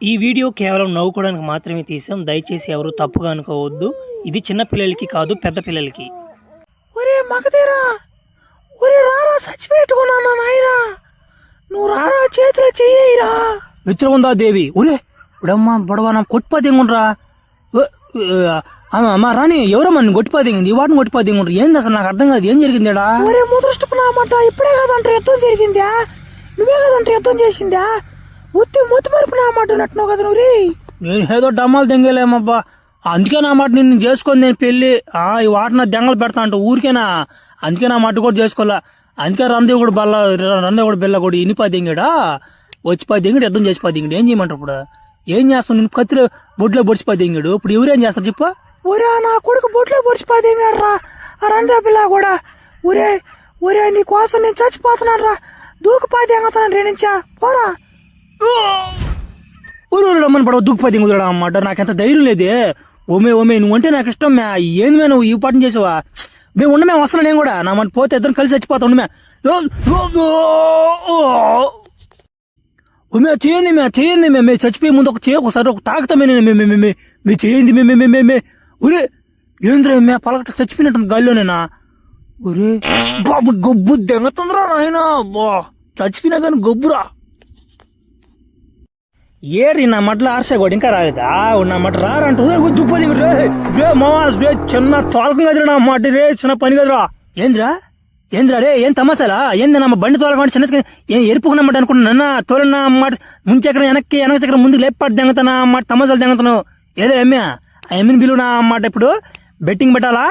ఈ వీడియో కేవలం నవ్వుకోవడానికి మాత్రమే తీసాం. దయచేసి ఎవరు తప్పుగా అనుకోవద్దు. ఇది చిన్న పిల్లలకి కాదు, పెద్ద పిల్లలకి. ఒరే మగధీరా, ఒరే రారా, చచ్చిపెట్టుకున్నాను నాయనా, నువ్వు రారా, చేతిలో చెయ్యరా. మిత్రముందా దేవి, ఒరే ఇప్పుడమ్మా బడవా నా కొట్టిపోతేంగుండ్రా. అమ్మా రాని, ఎవరమ్మా నేను కొట్టిపోతేంగింది, వాటిని కొట్టిపోతేంగుండ్రు. ఏంది అసలు నాకు అర్థం కాదు, ఏం జరిగిందేడా? ఒరే ముదృష్టపు నామాట, ఇప్పుడే కదంటారు యుద్ధం జరిగిందా, నువ్వే కదంటారు యుద్ధం చేసిందా, మొత్తి మరుపు నామాట నట్టున్నావు కదా నువ్వు. నేను ఏదో డమ్మాలు దెంగలేమబ్బా, అందుకే నా మాట నిన్ను చేసుకొని నేను పెళ్లి ఈ వాట నా దెంగలు పెడతా అంట ఊరికేనా, అందుకే నా మాట కూడా చేసుకోవాలా. అందుకే రందేవుడు బిల్ల కూడా ఇనిపా దెంగాడా, వచ్చిపోయి దెంగడు యుద్ధం చేసిపోయి దెంగడు. ఏం చేయమంటారు ఇప్పుడు? ఏం చేస్తావు? నేను కత్తిలో బొడ్లో పొడిచిపోయి దెంగాడు. ఇప్పుడు ఎవరేం చేస్తారు చెప్పు? ఒరే నా కొడుకు బొడ్లో పొడిచిపోయి దెంగాడు రా, ఆ రందే పిల్ల కూడా. ఒరే నీ కోసం నేను చచ్చిపోతున్నాను రా, దూకుపోయి దెంగతాను రేణించా పోరా. రమ్మని పడవ దూకుపోయి కుదరడా అన్నమాట. నాకెంత ధైర్యం లేదే. ఓమే నువ్వంటే నాకు ఇష్టం మే. ఏంది మే నువ్వు ఈ పాటం చేసావా? మేము ఉండమే, వస్తున్నా నేను కూడా. నా మాట పోతే ఇద్దరు కలిసి చచ్చిపోతా ఉండమే. చేయండి మే చచ్చిపోయే ముందు ఒకసారి ఒక తాగుతామే మే చేయండి మే. ఒరే ఏంద్ర మే పలకట చచ్చిపోయినట్టు గాల్లోనేనా? ఒరే బాబు గొబ్బు దెంగతుందిరా నాయన, బా చచ్చిపోయినా కానీ గొబ్బురా. ఏరి నా మట్ల ఆర్సగోడు ఇంకా రాలేదా? నా మట రారంట దుప్పది రే మావా, రే చిన్న తోలకం కదరా నా మాట, రే చిన్న పని కదరా. ఏంద్రా రే, ఏం తమాసాలా? ఏంది నా బండి తోలకం చిన్న ఏం ఎరుపుకున్నమాట అనుకుంటున్నా, తోలన మాట ముంచెక్కర వెనక చక్రం ముందుకు లేపాటు దెంగతానా మాట, తమాసాలు దెంగతాను. ఏదో ఎమ్మె ఆ ఎమ్మిని బిల్లు నా మాట. ఇప్పుడు బెట్టింగ్ పెట్టాలా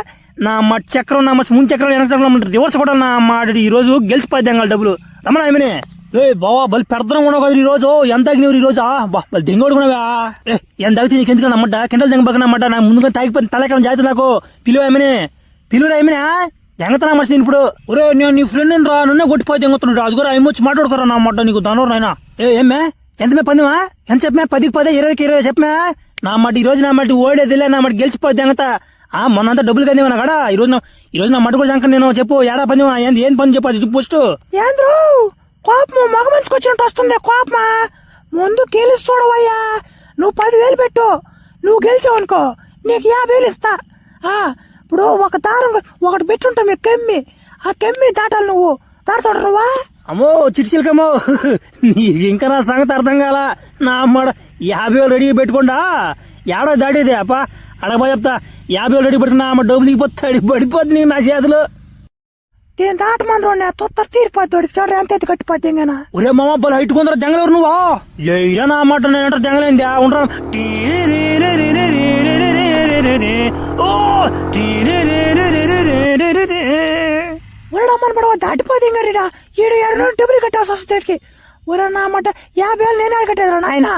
నా మాట, చక్రం నా మాట ముంచెక్కర వెనక చక్రం రివర్స్ కూడా నా మాట. ఈ రోజు గెలిచిపోయి దెంగాలి డబ్బులు. రమణ ఎమ్మిని బావా బలి పెడతాం కూడా కదా ఈ రోజు. ఎంత తాగినవి ఈ రోజు? బలి దెంగోడు కూడా ఎంత తాగితే నీకు ఎందుకు నమ్మట, కిండలు దెంగబక్కనమాట. నాకు ముందుగా తాగిపోయింది తలెక్కడం జాగ్రత్త. నాకు పిలువరా ఏమినే దెంగతనా మనిషి నేను ఇప్పుడు. ఒరే నేను నీ ఫ్రెండ్ రా, నన్నే కొట్టిపోయి దెంగుతున్నాడు. అది కూడా ఏమొచ్చి మాట్లాడుకోరా నా మాట. నీకు దానవరు నాయన. ఏమే ఎంతమే పందిమా, ఎంత చెప్పమే? 10కి 10, 20కి 20 చెప్పమే నా మాట. ఈ రోజు నా మాట ఓడేదిలే, నా మాట గెలిచిపోయి దెంగత. మొన్నంతా డబ్బులు కందేవా నా కాడా. ఈ రోజు నా మాట కూడా జంక. నేను చెప్పు ఏడా పందిమా, ఏం పని చెప్పు, అది చెప్పు ఫస్ట్. ఏంద్రు కోపము మగ మనిషికి వచ్చినట్టు వస్తుంది కోపమా? ముందు గెలిచి చూడవయ్యా. నువ్వు 10,000 పెట్టు, నువ్వు గెలిచావు అనుకో నీకు 50,000 ఇస్తా. ఇప్పుడు ఒక దారం ఒకటి పెట్టుంటా మీకు కెమ్మి, ఆ కెమ్మి దాటాలి. నువ్వు దాటుతాడు నువ్వా? అమ్మో చిట్చిలకమ్మో, ఇంకా నా సంగతి అర్థం కాల. నా అమ్మాడ 50,000 రెడీ పెట్టుకోండా. ఏడో దాటేదే అప్ప అడగబా చెప్తా. 50,000 రెడీ పెట్టుకున్నా అమ్మ డబ్బులు దిగిపోతాడు, పడిపోద్ది నీకు నా చేతులు. నేను దాటమని తొత్తర తీరిపోతాడు చూడ, ఎంత ఎత్తి కట్టిపోతే. ఒరే మామ బలు హైట్ కొందరు జంగలేరు నువ్వా? లేరా నా మాట, నేను జంగలేంది ఉండరా. ఒరేడమ్మని పడవ దాటిపోతే ఈడు డబ్బులు కట్టాల్సి వస్తుంది. ఒరే నా మాట 50,000 నేనే కట్టేదిరా నాయన.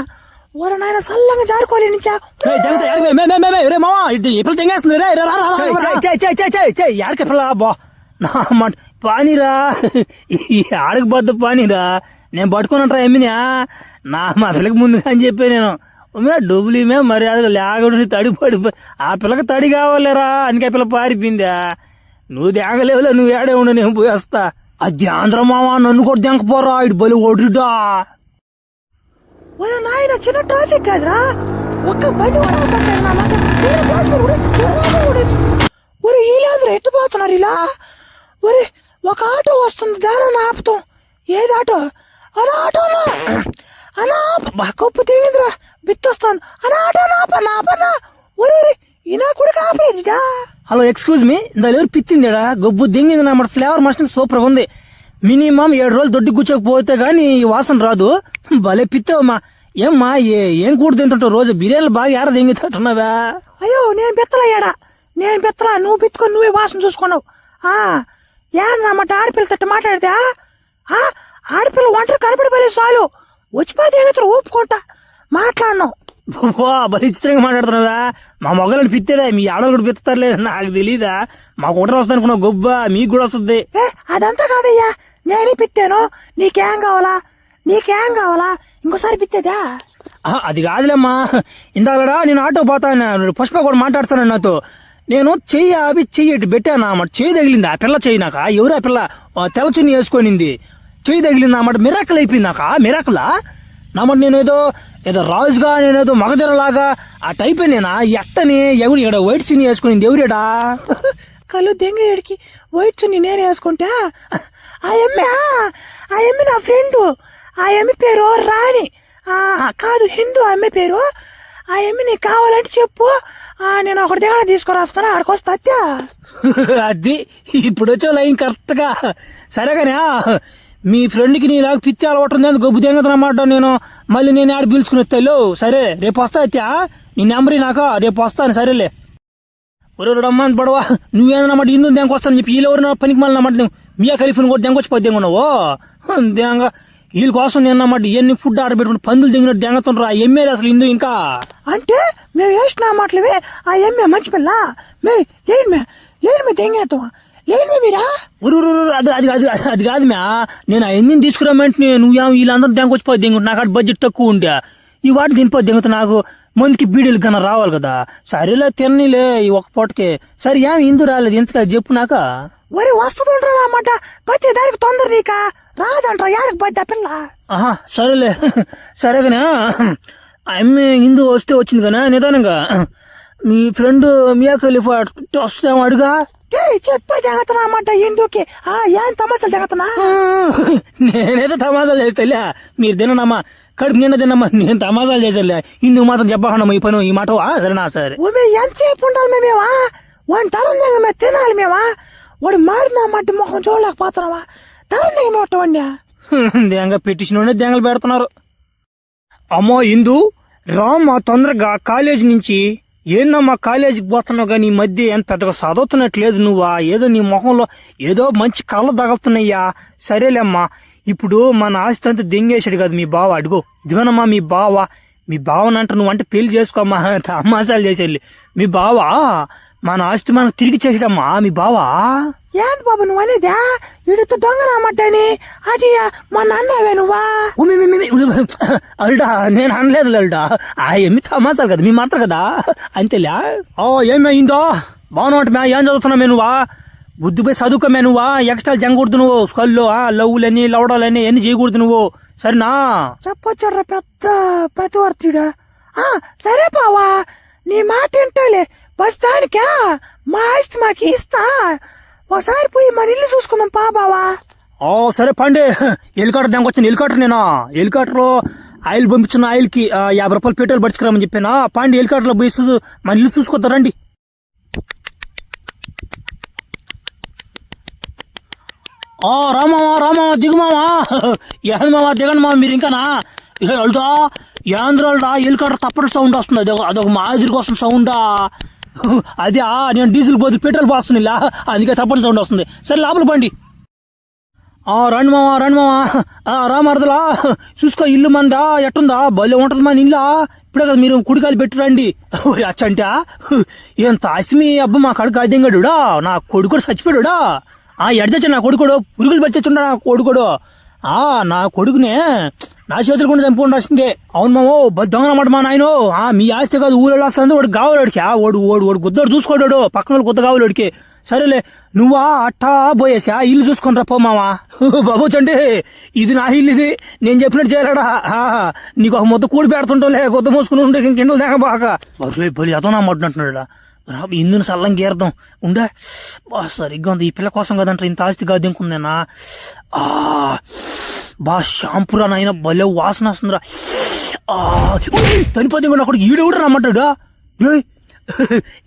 ఒరే నాయన సల్లంగా జారుకోలే నుంచా. బా నా మాట పానీరా, ఆడకి బద్ద పానీరా. నేను పట్టుకున్నట్రా ఎమ్మినా మా పిల్లకి ముందుగా అని చెప్పి నేను డబ్బులు మే మర్యాదగా లేకుండా తడి పడిపోయి ఆ పిల్లకి తడి కావాలేరా. అందుకే పిల్ల పారిపోయిందా. నువ్వు దేగలేవులే, నువ్వు ఏడే ఉండు, నేను పోయి వస్తా. అది ఆంధ్రమావా, నన్ను కూడా దెంకపోరా, ఇటు బలి ఓడిడా. ఒరే నాయన చిన్న ట్రాఫిక్ కాదురా, ఒక్క బండి ఒరే ఈలాదురా ఎట్టుపోతున్నారు ఇలా. ఒరే ఒక ఆటో వస్తుంది, దాని ఆపుతాం. ఏది ఆటో? అలా ఆటోనా కప్పు తెగిందిరా, బిత్తొస్తాను. అలా ఆటో నాపనా. ఒరే ఈనా కూడా ఆపలేదుగా. హలో ఎక్స్క్యూజ్ మీ, ఇందా ఎవరు పిత్తిందిడా? గొబ్బు దింగింది నా మాట. ఫ్లేవర్ మస్ట్ సూపర్ గా ఉంది. మినిమం 7 రోజులు దొడ్డి కూర్చోకపోతే గానీ ఈ వాసన రాదు. భలే పిత్తావమ్మా. ఏమ్మా ఏం కూడు తింటుంటావు రోజు? బిర్యానీలు బాగా ఏడ దింగుతుంటున్నావా? అయ్యో నేను పిత్తలా, నువ్వు పిత్తుకొని నువ్వే వాసన చూసుకున్నావు. ఏమన్నమాట ఆడపిల్ల తట్టు మాట్లాడితే? ఆడపిల్ల ఒంటరి కనపడిపోయే చాలు వచ్చిపోతే ఊపుకుంటా మాట్లాడినావు. భలే చిత్రంగా మాట్లాడుతున్నావా? మా మొగలను పిత్తేదా? మీ ఆడలు కూడా పిత్తారులే, నాకు తెలీదా? మాకు ఒకటి వస్తుంది అనుకున్నావు గొబ్బ, మీకు కూడా వస్తుంది. అదంతా కాదయ్యా, నేనే పిత్తాను. నీకేం కావాలా ఇంకోసారి పిత్తేదా? అది కాదులేమ్మా. ఇందాకడా నేను ఆటో పోతాను, పుష్ప కూడా మాట్లాడుతాను నాతో. నేను చెయ్యి పెట్టాను అన్నమాట. చెయ్యి తగిలింది ఆ పిల్ల చెయ్యి. నాక ఎవరు ఆ పిల్ల తెల్లచున్ని వేసుకొనింది, చెయ్యి తగిలింది అన్నమాట. మిరాకల్ అయిపోయింది నాక. మిరాకలా నా మాట నేను ఏదో రాజుగా నేనేదో మగధీరలాగా ఆ టైప్ నేనా ఎట్టని ఎవరు ఇక్కడ వైట్ సినీ వేసుకుని ఎవరేడా కళ్ళు దెంగ ఏడికి వైట్ చున్ని నేను వేసుకుంటా ఆ ఎమ్మె నా ఫ్రెండ్ ఆ ఎమ్మె పేరు రాణి కాదు హిందూ అమ్మాయి పేరు ఆ ఎమ్మె నీకు కావాలంటే చెప్పు నేను ఒకటి దగ్గర తీసుకుని వస్తాను ఆడికి వస్తా అది ఇప్పుడు వచ్చే లైన్ కరెక్ట్ గా సరే కానీ మీ ఫ్రెండ్కి నీలాగా పిచ్చి అలవాటు గొబ్బు తెంగతనమాట నేను మళ్ళీ నేను ఆడ పిలుచుకుని వస్తాను సరే రేపు వస్తా అయితే నీ నెంబర్ నాక రేపు వస్తాను సరేలే ఒరే రమ్మని పడవా నువ్వేదన్నమాట ఇందు దెంకొస్తాను చెప్పి వీళ్ళు ఎవరు పనికి మళ్ళీ అన్నమాట మియా ఖలీఫ్ని కూడా దెంగొచ్చిపోతే దెంగున్నావు దెంగ వీళ్ళ కోసం నేను అన్నమాట ఎన్ని ఫుడ్ ఆర్డర్ పెట్టుకుని పందులు దెంగినట్టు దెంగతుండ్రు ఆ ఎమ్మేది అసలు ఇందు ఇంకా అంటే మేము వేసిన మాటలవే ఆ ఎమ్మె మంచి పిల్ల మే దెంగేస్తాం ఏంటి మీరా అది అది అది అది కాదు మ్యా నేను ఆ ఎమ్మిని తీసుకురామంటే నువ్వు వీళ్ళందరూ దెంగొచ్చిపోతే దెంగు నాకు అటు బడ్జెట్ తక్కువ ఉండే ఈ వాటిని తినిపోతే దెంగుతా నాకు మందికి బీడీలు కన్నా రావాలి కదా సరేలే తిన్నీలే ఈ ఒక్క పూటకి సరే ఏమి ఇందు రాలేదు ఎంతగా చెప్పు నాక వరి వస్తుండ్రా అన్నమాట ప్రతి దానికి తొందర నీక రాదంట్రా యాడికి పోద్ది ఆ పిల్ల సరేలే సరే కానీ ఆ అమ్మి ఇందు వస్తే వచ్చింది కానీ నిదానంగా మీ ఫ్రెండ్ మియా ఖలీఫా వస్తామో అడుగా చెప్పే తెగతున్నా అన్నమాట ఎందుకే ఏం తమాసాలు తెగతున్నా నేనైతే తమాసాలు చేస్తలే మీరు తినమ్మా కడుపు నిన్న తిన్నమ్మా నేను తమాసాలు చేసేలే ఇందుకు మాత్రం చెప్పకుండా ఈ పని ఈ మాట సరేనా సరే ఎంతసేపు ఉండాలి మేమేవా వాడిని తరం మేము తినాలి మేమా వాడు మారిన మట్టి మొహం చూడలేకపోతున్నావా తరం మేము దెంగ పెట్టించిన దెంగలు పెడుతున్నారు అమ్మో ఇందు రామ్మా తొందరగా కాలేజీ నుంచి ఏందమ్మా కాలేజీకి పోతున్నావు కానీ ఈ మధ్య ఎంత పెద్దగా చదువుతున్నట్లేదు నువ్వా ఏదో నీ మొహంలో ఏదో మంచి కళ్ళు తగులుతున్నాయ్యా సరేలేమ్మా ఇప్పుడు మన ఆస్తి అంతా దెంగేశాడు కదా మీ బావ అడుగు ఇదిగోనమ్మా మీ బావనంట నువ్వు అంటే పెళ్లి చేసుకోమ్మా తమాసాలు చేసేళ్ళి మీ బావ మన ఆస్తి మనకు తిరిగి చేసాడమ్మా మీ బావా ఏంది బాబు నువ్వు అనేదా ఇడుతో దొంగనమ్మని అది మా నాన్నవే నువ్వా అల్డా నేను అనలేదు అల్డా ఏమి తమాసాలు కదా మీ మాత్రం కదా అంతేలే ఏమైందో బాగున్నా ఏం చదువుతున్నావు నువ్వా బుద్ధిపోయి చదువుకోమే నువ్వా ఎక్స్ట్రా జంగకూడదు నువ్వు స్కూల్లో లవ్వులని లవడాలని అన్ని చేయకూడదు నువ్వు సరేనా చెప్పొచ్చాడ్రా పెద్ద వర్తుడా సరే బావా నీ మాట వింటాలే బస్తానికా మా ఆస్తి మాకు ఇస్తా ఒకసారి పోయి మన ఇల్లు చూసుకుందాం బావా సరే పండి హెలికాప్టర్ దాకొచ్చాను హెలికాప్టర్ ఆయిల్ పంపించిన ఆయిల్ కి 50 రూపాయలు పెట్రోల్ పడుచుకురామని చెప్పాను పండి హెలికాప్టర్ లో పోయి మన ఇల్లు చూసుకొద్దారండి రామావా దిగుమావా ఏంది మావా దిగండి మావా మీరు ఇంకానా అల్టా ఏంద్రల్డా హెలికాప్టర్ తప్పటి సౌండ్ వస్తుంది అదొక మాదిరికి వస్తుంది సౌండా అదే నేను డీజిల్ పోతే పెట్రోల్ పోస్తుంది ఇలా అందుకే తప్పటి సౌండ్ వస్తుంది సరే లోపల పండి రండి మావా రామరదలా చూసుకో ఇల్లు మందా ఎట్టుందా భలే ఉంటది మన ఇల్లా ఇప్పుడే కదా మీరు కుడికాయలు పెట్టి రండి అచ్చంటా ఎంత ఆస్తి మీ అబ్బా మా కడుకు అద్దెంగాడుడా నా కొడుకుడు చచ్చిపోయాడా ఎడచచ్చా నా కొడుకుడు పురుగులు పచ్చచ్చుండా నా కొడుకుడు నా కొడుకునే నా చేతులు కూడా చంపుకుంటూ వస్తుంది అవును మామో దొంగనమాట మా నాయనో మీ ఆస్తి కాదు ఊళ్ళో వస్తుంది వాడు కావాలడికి ఓడు గుద్దోడు చూసుకోడాడు పక్కన వాళ్ళు గుద్ద కావాలడికి సరేలే నువ్వా అట్టా పోయేసా ఇల్లు చూసుకుని రా పో మావా బాబు చండి ఇది నా ఇల్లు ఇది నేను చెప్పినట్టు చేయలేడా నీకు ఒక మొత్తం కూడి పెడుతుంటలే గుద్ద మోసుకుని ఉండే ఇంకెండలు లేక బాగా బలి అదో నా మడ్డంటున్నాడా ఇందుని సల్లం గీరదాం ఉండే సరిగ్గా ఉంది ఈ పిల్ల కోసం కదంటారు ఇంత ఆస్తి కాదు దింకుందేనా షాంపురా నాయన భలే వాసన వస్తుందిరా తనిపోతే కూడా అక్కడ ఈడెవడు రమ్మంటాడు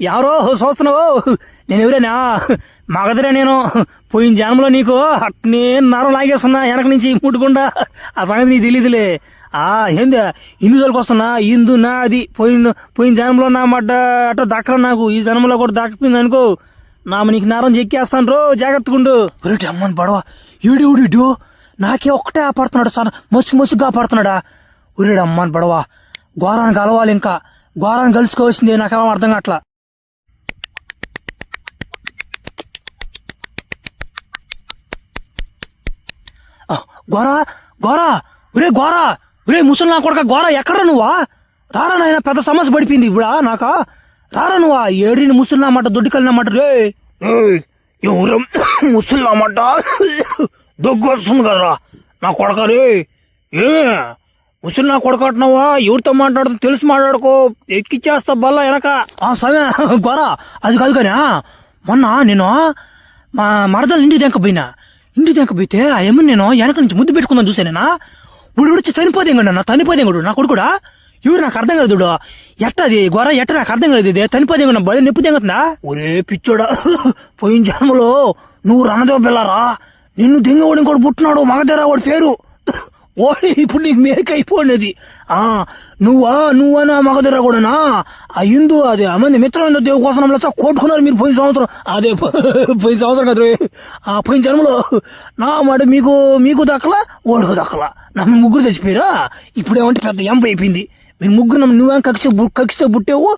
ఎవరో చూస్తున్నావు నేను ఎవరేనా మగదిరా నేను పోయిన జన్మలో నీకు అట్నే నరం లాగేస్తున్నా వెనక నుంచి ముట్టుకుండా ఆ సంగతి నీకు తెలియదులే ఏంది ఇందులోకి వస్తున్నా ఇందు నా అది పోయిన జన్మలో నా మాట అట్ట దక్కరా నాకు ఈ జన్మలో కూడా దక్కిపోయింది అనుకో నీకు నరం చెక్కేస్తాను జాగ్రత్తగా ఉండు అమ్మని పడవ ఈడు నాకే ఒక్కటే ఆపడుతున్నాడు సార్ మసుగా పడుతున్నాడా ఉరేడు అమ్మని పడవ ఘోరాన్ని కలవాలి ఇంకా ఘోరాన్ని కలుసుకోవాల్సిందే నాకేమో అర్థం కావట్లా గోరా ముసలి నా కొడక గోరా ఎక్కడా నువ్వా రారా నాయన పెద్ద సమస్య పడిపోయింది ఇప్పుడా నాకా రారా నువ్వా ఏడిని ముసలి నామాట దొడ్డికలినమాట రే ఎవరు ముసలి నామాట దగ్గు వస్తుంది కదరా నా కొడక రే ఉసురు నా కొడకట్టున్నావా? ఎవరితో మాట్లాడుతూ తెలిసి మాట్లాడుకో, ఎక్కిచ్చేస్తా బల్ల వెనక. సమయ గొర అది కాదు కానీ మొన్న నేను మా మరదలు ఇంటికి తెంకపోయితే ఆ ఏమని నేను వెనక నుంచి ముద్దు పెట్టుకుందాం చూసానేనా, ఇప్పుడు వచ్చి చనిపోదేంగడు నా కొడుకుడా. ఎవరు నాకు అర్థం కాదు ఎట్టది గొర ఎట్ట నాకు అర్థం కాదు. ఇది చనిపోదేంగ బలి నొప్పి తెంగుతుందా? ఒరే పిచ్చోడా, పోయిన జన్మలో నువ్వు రణదేవ పిల్లరా, నిన్ను దెంగవాడు ఇంకోటి పుట్టినాడు మగధరా వాడి పేరు. ఓడి ఇప్పుడు నీకు మేకైపోయినది. నువ్వా నా మగధరా కూడానా ఆ హిందూ అదే అమంది మిత్రమైన దేవు కోసం కొట్టుకున్నారు మీరు పోయిన సంవత్సరం. అదే పోయిన సంవత్సరం కదా పోయిన జన్మలో నా మాట మీకు దక్కలా ఓడికి దక్కలా. నా ముగ్గురు చచ్చిపోయారా. ఇప్పుడు ఏమంటే పెద్ద ఎంప అయిపోయింది. మీరు ముగ్గురు నువ్వేం కక్షతో పుట్టావు,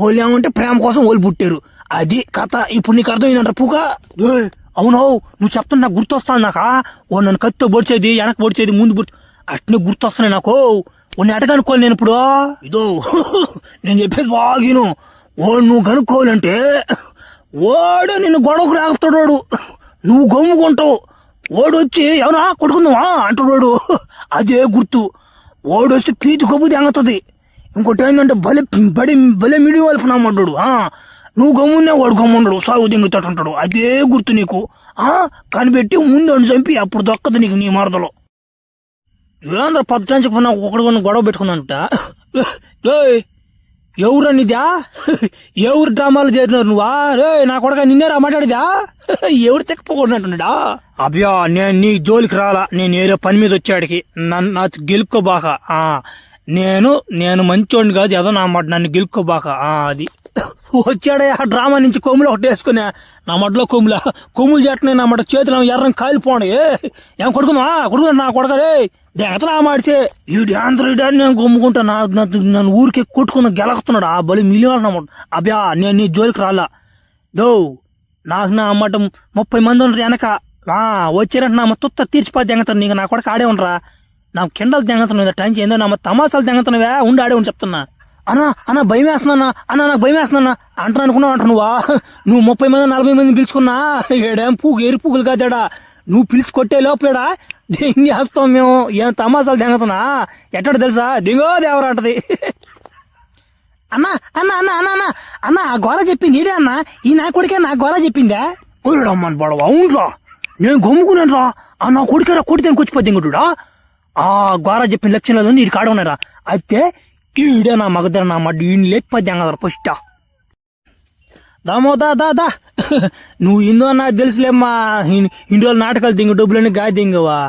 వాళ్ళు ఏమంటే ప్రేమ కోసం వాళ్ళు పుట్టారు. అది కథ. ఇప్పుడు నీకు అర్థమైందంట పూక. అవునవు నువ్వు చెప్తాను నాకు గుర్తొస్తాను. నాకా ఓ నన్ను కత్తితో పొడిచేది, వెనక పొడిచేది, ముందు పొడిచేది అట్నే గుర్తొస్తున్నాయి నాకు. ఓ నెట కనుక్కోవాలి నేను ఇప్పుడు. ఇదో నేను చెప్పేది బాగిను. నువ్వు కనుక్కోవాలంటే వాడు నిన్ను గొడవకు రాకుతాడు. నువ్వు గమ్ముకుంటావు. ఓడు వచ్చి ఎవరా కొడుకుందావా అంటాడు. అదే గుర్తు. ఓడు వస్తే పీతి కొబ్బుది అంగుతుంది. ఇంకోటి ఏంటంటే భలే మిడి వాళ్ళకి నమ్మంటాడు. నువ్వు గమ్మునే వాడు గమ్ముండడు, సాగు దింగుతాడు. అదే గుర్తు నీకు. కనిపెట్టి ముందు చంపి అప్పుడు దొక్కదు నీకు నీ మరదలో. ఏంద్ర పచ్చంచుకున్నా ఒకడు గొడవ పెట్టుకున్నంట. ఎవరనిదా? ఎవరు డ్రామాలు చేరినారు నువ్వా? రే నా కొడక నిన్నేరా మాట్లాడిదా? ఎవరు తెక్కపోకుండా అబ్యా నేను నీ జోలికి రాలా. నేను ఏదో పని మీద వచ్చాడికి నాకు గెలుక్కోబాక. నేను మంచోడిని కాదు, ఏదో నా మాట నన్ను గెలుక్కోబాక. అది వచ్చాడే ఆ డ్రామా నుంచి కొమ్ములు ఒకటి వేసుకున్నా. నా మడ్లో కొమ్ములు చేస్తున్నాయి. నా మట చేతులు ఎర్రం కాలిపోండి. ఏం కొడుకున్నా నా కొడకరే దేగతనా మాడిచే ఈ డాన్ నేను కొమ్ముకుంటా. నన్ను ఊరికే కొట్టుకున్న గెలకుతున్నాడు ఆ బలి మిలియన్ అన్నమాట. అబ్యా నేను నీ జోలికి రాలా. నాకు నా అమ్మట 30 మంది ఉండరు వెనక. వచ్చారంటే నా తుత్త తీర్చిపోతే దెంగతాను. నీకు నా కొడక ఆడే ఉండరా. నాకు కిండలు దెంగతున్నావు టైం ఏందో నా తమాసాలు దెంగతున్నావే. ఉండి ఆడే ఉండి చెప్తున్నా. అన్నా భయం వేస్తున్నా నాకు భయం వేస్తున్నా అంటాను అనుకున్నావు అంట నువ్వా. నువ్వు 30 మంది 40 మందిని పిలుచుకున్నా ఏడేం ఎరి పూగులు కాదాడా. నువ్వు పిలిచి కొట్టే లోపేడా దెంగేస్తాం మేము. ఏం తమాసాలు దెంగతున్నా ఎట్టడు తెలుసా? దింగో దేవరా అంటది. అన్న ఆ గోర చెప్పింది ఈడే అన్న. ఈ నా కొడుకే నా గోర చెప్పిందా? ఊరమ్మని పడవ. అవునరా నేను గమ్ముకున్నాను రా. నా కొడుకేరా కొడితే కూర్చిపోతే ఇంకటుడా. ఆ గోర చెప్పిన లక్షణాలు నీకు కాడ ఉన్నారా. అయితే ఈడే నా మగదర నా మడ్డు ఈ లేకపోతే అంగదర ఫస్ట్. దామో దా నువ్వు ఇందో నాకు తెలుసులేమ్మా. ఇండియాలో నాటకాలు దింగు డబ్బులని గాయ దింగవా.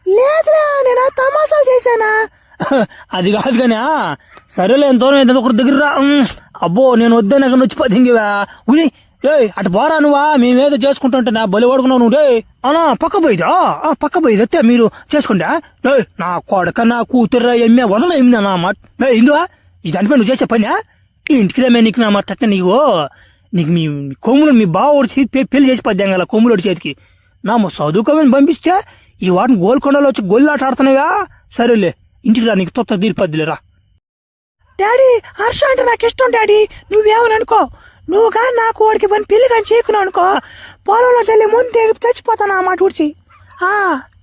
లేదురా నేను తమాసాలు చేశానా. అది కాదు కానీ సరేలే ఎంతో ఒకరి దగ్గర రా. అబ్బో నేను వద్దే నాకు నొచ్చిపోతే దింగివా. ఉరి అటు పోరా నువ్వా. మేమేదో చేసుకుంటుంటే నా బలి పడుకున్నావు నువ్వు. అనా పక్క పోయిదా అత్తే మీరు చేసుకుంటా. నా కొడక నా కూతుర్రా ఎమ్మె వదల ఎమ్మె నా మాట ఇందువా. ఇది దానిపై నువ్వు చేసే పని ఇంటికి రేమే నీకు నా మాట నీకు మీ కొమ్ములు మీ బావ ఒడిచి పెళ్లి చేసి పద్దాం గల కొమ్ములు ఒడి చేతికి. నా చదువుకోమని పంపిస్తే ఈ వాటిని గోల్కొండలో వచ్చి గోల్లాట ఆడుతున్నావా. సరేలే ఇంటికి రా, నీకు తొత్త తీరిపద్దులేరా. డాడీ హర్ష అంటే నాకు ఇష్టం డాడీ. నువ్వేమని అనుకో, నువ్వు కానీ నాకు వాడికి పని పెళ్లి కానీ చేయకున్నావు అనుకో, పొలంలో చల్లి ముందు తెగి చచ్చిపోతాను ఆ మాట ఊడ్చి.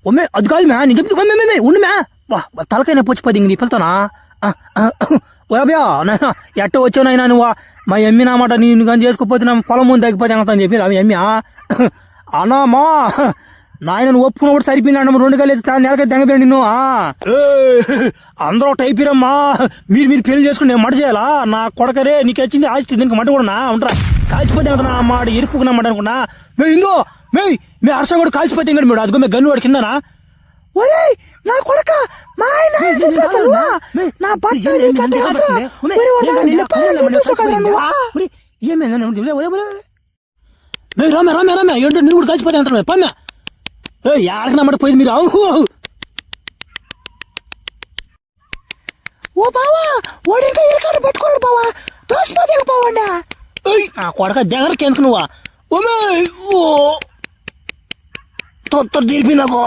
ఒమ్మే అది కాదు మ్యా. నీకు ఉండు మ్యా. తలకైనా పొచ్చి పది నీ పిలుతానా. ఓబ్యా నాయన ఎట్ట వచ్చావు నాయన నువ్వు. మా ఎమ్మి నా మాట నేను కానీ చేసుకోకపోతే నా పొలం ముందు తగ్గిపోతే అని చెప్పి అవి ఎమ్మి అన్నామా. నాయన నువ్వు ఒప్పుకున్నప్పుడు సరిపోయినా 2 గేలు నెలకైతే తెంగపోయాడు నిన్ను. అందరూ టైపిరమ్మా. మీరు పెళ్లి చేసుకుని నేను మట చేయాలా. నా కొడకరే నీకు వచ్చింది ఆస్తి దీనికి మట కూడా ఉంటారా. కాల్చిపోతే నా మాట ఎరుపుకున్నా మాట అనుకున్నా. ఇంకో మీ హర్ష కూడా కాల్చిపోతే ఇంకటి మీరు అదిగో మీ గన్ను వాడి కిందనా. ఒరే నా కొడక మా ఆయన నా రామే ఏంటో నువ్వు కూడా కలిసిపోతే అంటారు. పన్నా ఎక్కడికి నమ్మట పోయింది మీరు. ఓ బావా వాడు ఇంకా ఇరకాడు పట్టుకోడు బావా. దోసిపోతే బావండా నా కొడక దగ్గరకి ఎందుకు నువ్వా. ఓ తొత్త తీపి నాకు.